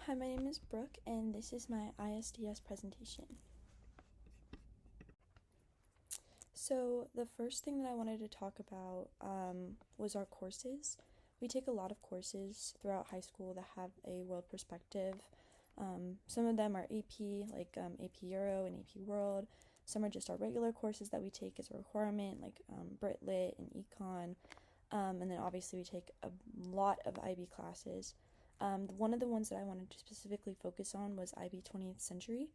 Hi, my name is Brooke, and this is my ISDS presentation. So, the first thing that I wanted to talk about was our courses. We take a lot of courses throughout high school that have a world perspective. Some of them are AP, like AP Euro and AP World. Some are just our regular courses that we take as a requirement, like Brit Lit and Econ. And then obviously we take a lot of IB classes. One of the ones that I wanted to specifically focus on was IB 20th Century.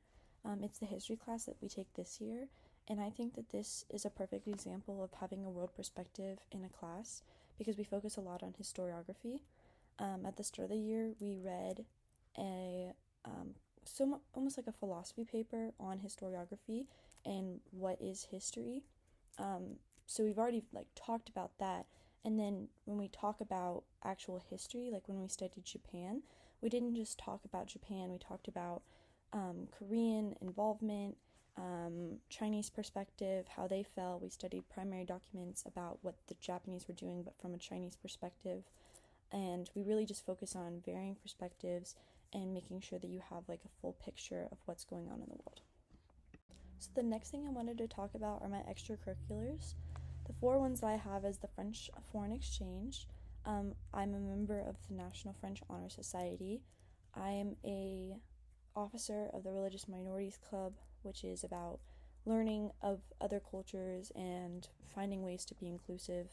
It's the history class that we take this year, and I think that this is a perfect example of having a world perspective in a class because we focus a lot on historiography. At the start of the year, we read a almost like a philosophy paper on historiography and what is history. So we've already talked about that. And then when we talk about actual history, like when we studied Japan, we didn't just talk about Japan, we talked about Korean involvement, Chinese perspective, how they fell. We studied primary documents about what the Japanese were doing, but from a Chinese perspective. And we really just focus on varying perspectives and making sure that you have like a full picture of what's going on in the world. So the next thing I wanted to talk about are my extracurriculars. The four ones that I have is the French Foreign Exchange. I'm a member of the National French Honor Society. I am a officer of the Religious Minorities Club, which is about learning of other cultures and finding ways to be inclusive.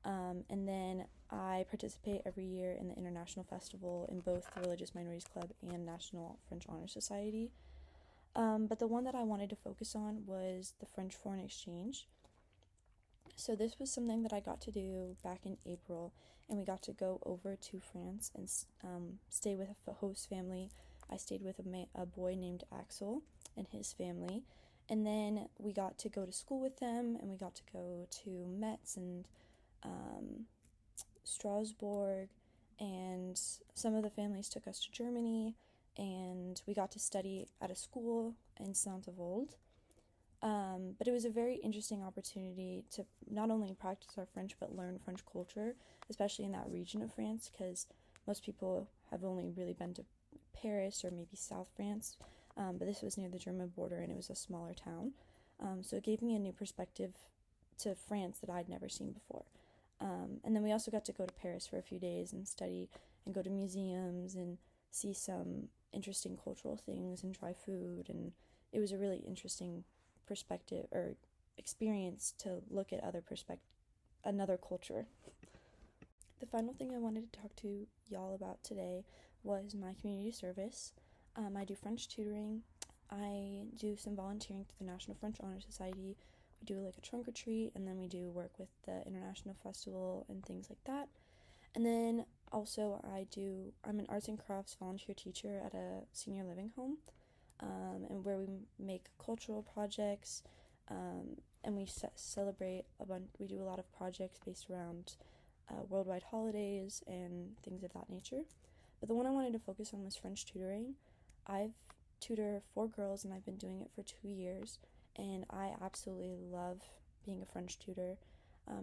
And then I participate every year in the International Festival in both the Religious Minorities Club and National French Honor Society. But the one that I wanted to focus on was the French Foreign Exchange. So this was something that I got to do back in April, and we got to go over to France and stay with a host family. I stayed with a boy named Axel and his family, and then we got to go to school with them, and we got to go to Metz and Strasbourg, and some of the families took us to Germany, and we got to study at a school in Saint-Avold. But it was a very interesting opportunity to not only practice our French but learn French culture, especially in that region of France, because most people have only really been to Paris or maybe South France, but this was near the German border and it was a smaller town. So it gave me a new perspective to France that I'd never seen before. And then we also got to go to Paris for a few days and study and go to museums and see some interesting cultural things and try food, and it was a really interesting perspective or experience to look at another culture. The final thing I wanted to talk to y'all about today was my community service. I do French tutoring. I do some volunteering through the National French Honor Society. We do like a trunk or treat, and then we do work with the International Festival and things like that. And then also I'm an arts and crafts volunteer teacher at a senior living home, and where we make cultural projects, and we celebrate we do a lot of projects based around worldwide holidays and things of that nature. But the one I wanted to focus on was French tutoring. I've tutored 4 girls and I've been doing it for 2 years, and I absolutely love being a French tutor.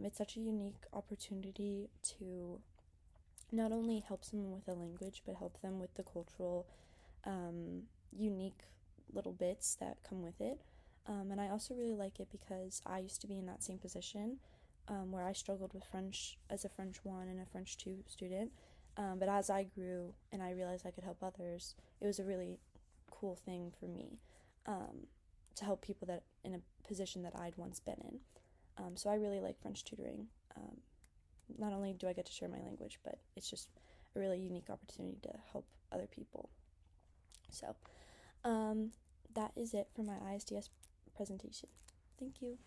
It's such a unique opportunity to not only help someone with a language, but help them with the cultural, unique little bits that come with it. And I also really like it because I used to be in that same position, where I struggled with French as a French 1 and a French 2 student. But as I grew and I realized I could help others, it was a really cool thing for me, to help people that in a position that I'd once been in. So I really like French tutoring. Not only do I get to share my language, but it's just a really unique opportunity to help other people. So that is it for my ISDS presentation. Thank you.